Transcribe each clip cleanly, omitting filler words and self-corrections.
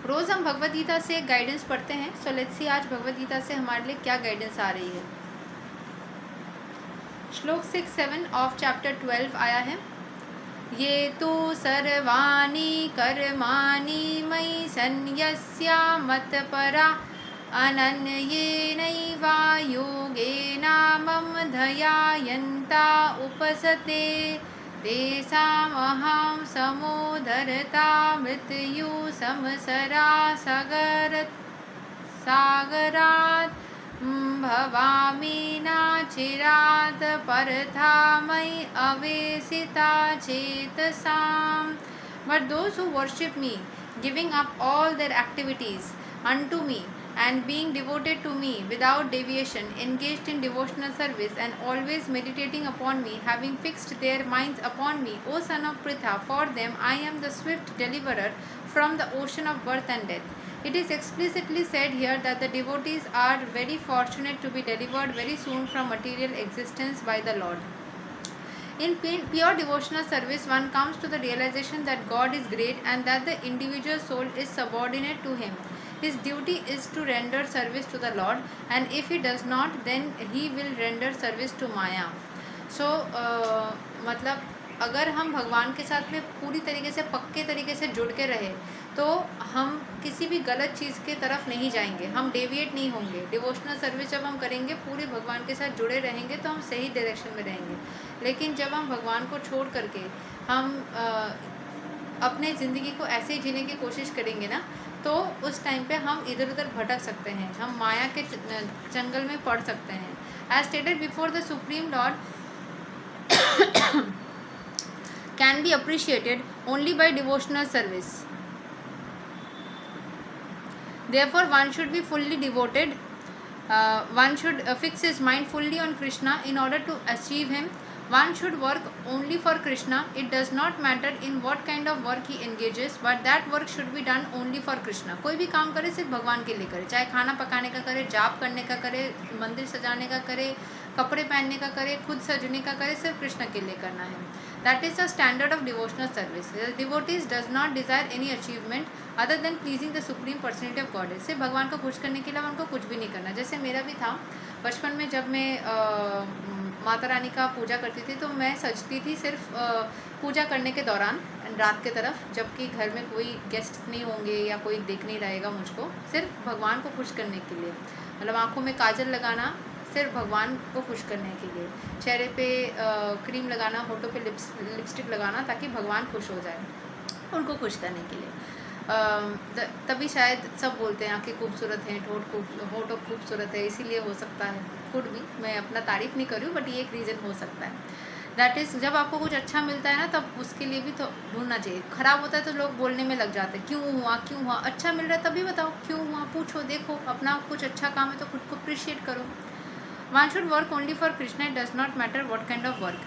रोज़ हम भगवद गीता से गाइडेंस पढ़ते हैं। सो लेट्स सी आज भगवद गीता से हमारे लिए क्या गाइडेंस आ रही है। श्लोक 6-7 ऑफ चैप्टर 12 आया है। ये तो सर्वाणि कर्माणि मयि सन्न्यस्या मत्परा अनन्येनैवा योगेन मम ध्यायन्ता उपासते तेषामहं समोदरता मृत्यु संसरा सागरात् भवामि नाचिरात् परथा मयि अवेशिता चेतसाम्. But those who worship me, giving up all their activities unto me and being devoted to me without deviation, engaged in devotional service and always meditating upon me, having fixed their minds upon me, O son of Pritha, for them I am the swift deliverer from the ocean of birth and death. It is explicitly said here that the devotees are very fortunate to be delivered very soon from material existence by the Lord. In pure devotional service, one comes to the realization that God is great and that the individual soul is subordinate to Him. His duty is to render service to the Lord, and if he does not, then he will render service to Maya. So, मतलब अगर हम भगवान के साथ में पूरी तरीके से पक्के तरीके से जुड़ के रहे तो हम किसी भी गलत चीज़ के तरफ नहीं जाएंगे, हम डेविएट नहीं होंगे। डिवोशनल सर्विस जब हम करेंगे, पूरे भगवान के साथ जुड़े रहेंगे तो हम सही डायरेक्शन में रहेंगे। लेकिन जब हम भगवान को छोड़ करके हम अपने ज़िंदगी को ऐसे ही जीने की कोशिश करेंगे ना, तो उस टाइम पे हम इधर उधर भटक सकते हैं, हम माया के जंगल में पड़ सकते हैं। As stated before the supreme lord can be appreciated only by devotional service. Therefore, one should be fully devoted. One should fix his mind fully on Krishna in order to achieve him. One should work only for Krishna. It does not matter in what kind of work he engages, but that work should be done only for Krishna. कोई भी काम करे सिर्फ भगवान के लिए करे, चाहे खाना पकाने का करे, जाप करने का करे, मंदिर सजाने का करे, कपड़े पहनने का करे, खुद सजने का करे, सिर्फ कृष्ण के लिए करना है. That is the standard of devotional service. The devotees does not desire any achievement other than pleasing the supreme personality of Godhead. सिर्फ भगवान को खुश करने के अलावा उनको कुछ भी नहीं करना. जैसे मेरा भी था बचपन में, जब मैं माता रानी का पूजा करती थी तो मैं सजती थी सिर्फ पूजा करने के दौरान रात के तरफ, जबकि घर में कोई गेस्ट नहीं होंगे या कोई देख नहीं रहेगा मुझको, सिर्फ भगवान को खुश करने के लिए. मतलब आँखों में काजल लगाना सिर्फ भगवान को खुश करने के लिए, चेहरे पे क्रीम लगाना, होठों पे लिपस्टिक लगाना ताकि भगवान खुश हो जाए, उनको खुश करने के लिए. तभी शायद सब बोलते हैं आँखें खूबसूरत हैं, होठ खूबसूरत है, इसीलिए हो सकता है. कुड भी, मैं अपना तारीफ़ नहीं कर रही हूँ, बट ये एक रीज़न हो सकता है. दैट इज़, जब आपको कुछ अच्छा मिलता है ना, तब उसके लिए भी तो ढूंढना चाहिए. ख़राब होता है तो लोग बोलने में लग जाते हैं, क्यों हुआ क्यों हुआ. अच्छा मिल रहा है तभी बताओ क्यों हुआ, पूछो, देखो, अपना कुछ अच्छा काम है तो खुद को अप्रिशिएट करो. One should work only for Krishna. It does not matter what kind of work.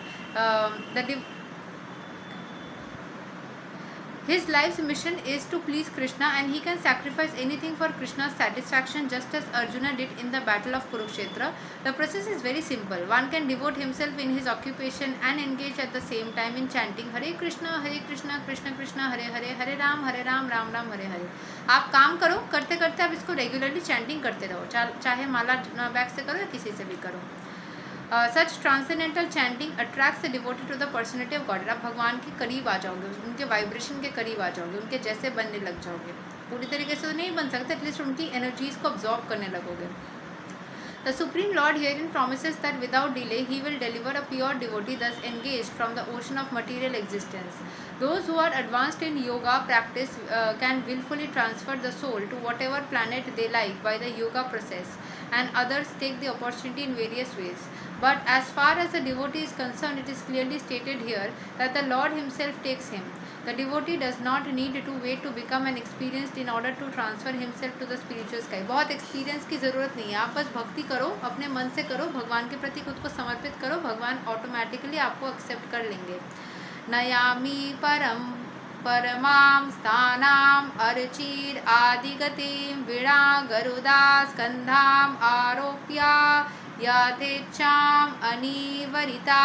His life's mission is to please Krishna, and he can sacrifice anything for Krishna's satisfaction, just as Arjuna did in the battle of Kurukshetra. The process is very simple. One can devote himself in his occupation and engage at the same time in chanting Hare Krishna, Krishna Krishna, Hare Hare, Hare Ram, Ram Ram, Hare Hare. आप काम करो, करते करते आप इसको regularly chanting करते रहो, चाहे माला बैग से करो या किसी से भी करो. Such transcendental chanting attracts the devotee to the personality of God. आप भगवान के करीब आ जाओगे, उनके वाइब्रेशन के करीब आ जाओगे, उनके जैसे बनने लग जाओगे. पूरी तरीके से तो नहीं बन सकते, एटलीस्ट उनकी एनर्जीज को अब्जॉर्ब करने लगोगे. The Supreme Lord herein promises that without delay He will deliver a pure devotee thus engaged from the ocean of material existence. Those who are advanced in yoga practice can willfully transfer the soul to whatever planet they like by the yoga process, and others take the opportunity in various ways. But as far as the devotee is concerned, it is clearly stated here that the Lord Himself takes him. The devotee does not need to wait to become an experienced in order to transfer himself to the spiritual sky. बहुत experience की ज़रूरत नहीं है, आप बस भक्ति करो, अपने मन से करो, भगवान के प्रति खुद को समर्पित करो, भगवान ऑटोमेटिकली आपको एक्सेप्ट कर लेंगे. नयामि परमां स्थानाम अर्चिर आदिगतिं वीणा Garuda स्कंधाम आरोप्या यथेच्छाम अनिवरिता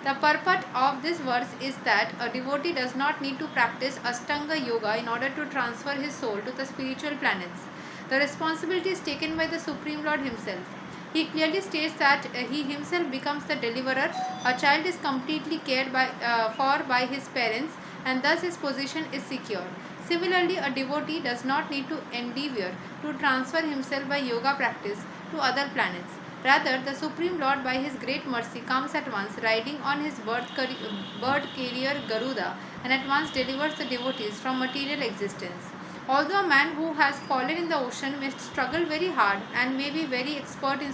The purport of this verse is that a devotee does not need to practice Ashtanga Yoga in order to transfer his soul to the spiritual planets. The responsibility is taken by the Supreme Lord himself. He clearly states that he himself becomes the deliverer. A child is completely cared for by his parents, and thus his position is secure. Similarly, a devotee does not need to endeavor to transfer himself by yoga practice to other planets. Rather, the Supreme Lord, by his great mercy, comes at once, riding on his bird carrier Garuda, and at once delivers the devotees from material existence. Although a man who has fallen in the ocean may struggle very hard and may be very expert in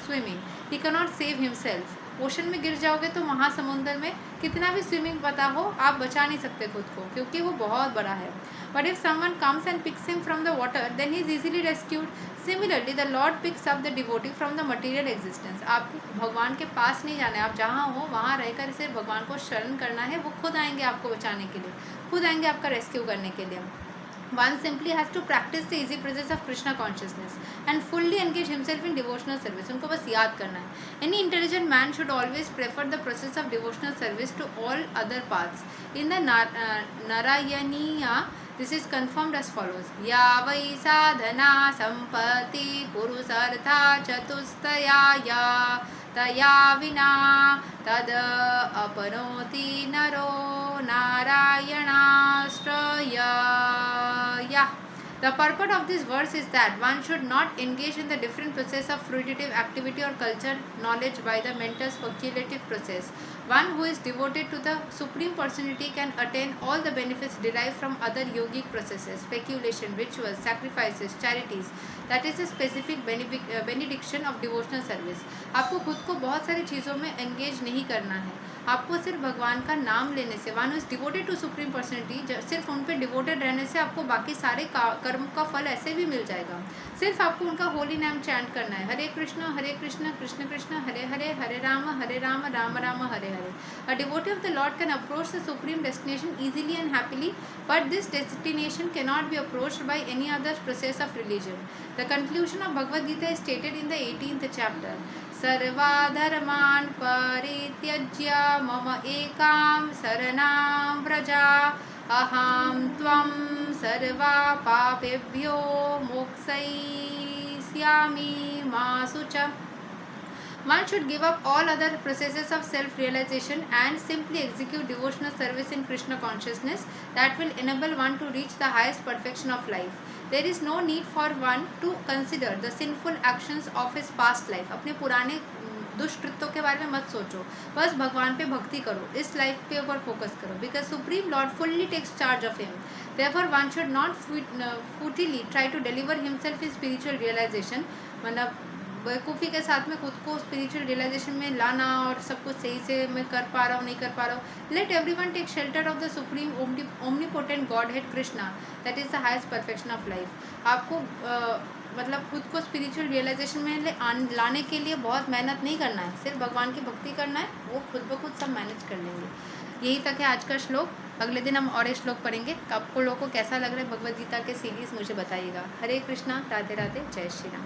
swimming, he cannot save himself. Ocean में गिर जाओगे तो महासमुंदर में कितना भी swimming पता हो, आप बचा नहीं सकते खुद को, क्योंकि वो बहुत बड़ा है. But if someone comes and picks him from the water, then he is easily rescued. Similarly the lord picks up the devotee from the material existence. आपको भगवान के पास नहीं जाना है, आप जहाँ हो वहाँ रहकर सिर्फ भगवान को शरण करना है. वो खुद आएंगे आपको बचाने के लिए, खुद आएंगे आपका रेस्क्यू करने के लिए. One simply has to practice the easy presence of Krishna consciousness and fully engage himself in devotional service. उनको बस याद करना है. Any intelligent man should always prefer the process of devotional service to all other paths. In the Narayaniya, this is confirmed as follows. Ya vai sadhana sampati purusartha chatustaya ya तया विना तद अपनोति नरो नारायणाश्रया. The purport of this verse is that one should not engage in the different process of fruitive activity or culture knowledge by the mental speculative process. One who is devoted to the Supreme Personality can attain all the benefits derived from other yogic processes, speculation, rituals, sacrifices, charities. That is a specific benediction of devotional service. आपको खुद को बहुत सारी चीज़ों में engage नहीं करना है. आपको सिर्फ भगवान का नाम लेने से, one is devoted to supreme personality, सिर्फ उन पर डिवोटेड रहने से आपको बाकी सारे कर्म का फल ऐसे भी मिल जाएगा. सिर्फ आपको उनका होली नेम चैंट करना है. हरे कृष्ण कृष्ण कृष्ण हरे हरे, हरे Ram Ram Ram Hare Hare. A devotee of the Lord can approach the supreme destination easily and happily, but this destination cannot be approached by any other process of religion. The conclusion of Bhagavad Gita is stated in the 18th chapter. सर्वाधर्मान् परित्यज्य मम एकां शरणां व्रज, अहं त्वं सर्वा पापेभ्यो मोक्षयिष्यामि मा शुच. One should give up all other processes of self-realization and simply execute devotional service in Krishna consciousness that will enable one to reach the highest perfection of life. There is no need for one to consider the sinful actions of his past life. अपने पुराने दुष्कृत्यों के बारे में मत सोचो, बस भगवान पे भक्ति करो, इस लाइफ पे ऊपर फोकस करो. Because Supreme Lord fully takes charge of him. Therefore, one should not futilely try to deliver himself in spiritual realization. मतलब बेवकूफ़ी के साथ में खुद को स्पिरिचुअल रियलाइजेशन में लाना और सब कुछ सही से मैं कर पा रहा हूँ नहीं कर पा रहा हूँ. Let everyone take shelter of the supreme omnipotent godhead Krishna, that is the highest perfection of life. आपको मतलब खुद को स्पिरिचुअल रियलाइजेशन में लाने के लिए बहुत मेहनत नहीं करना है, सिर्फ भगवान की भक्ति करना है, वो खुद ब खुद सब मैनेज कर लेंगे. यही तक है आज का श्लोक. अगले दिन हम और एक श्लोक पढ़ेंगे. आपको लोगों को कैसा लग रहा है भगवद गीता के सीरीज़ मुझे बताइएगा. हरे कृष्णा, राधे राधे, जय श्री राम.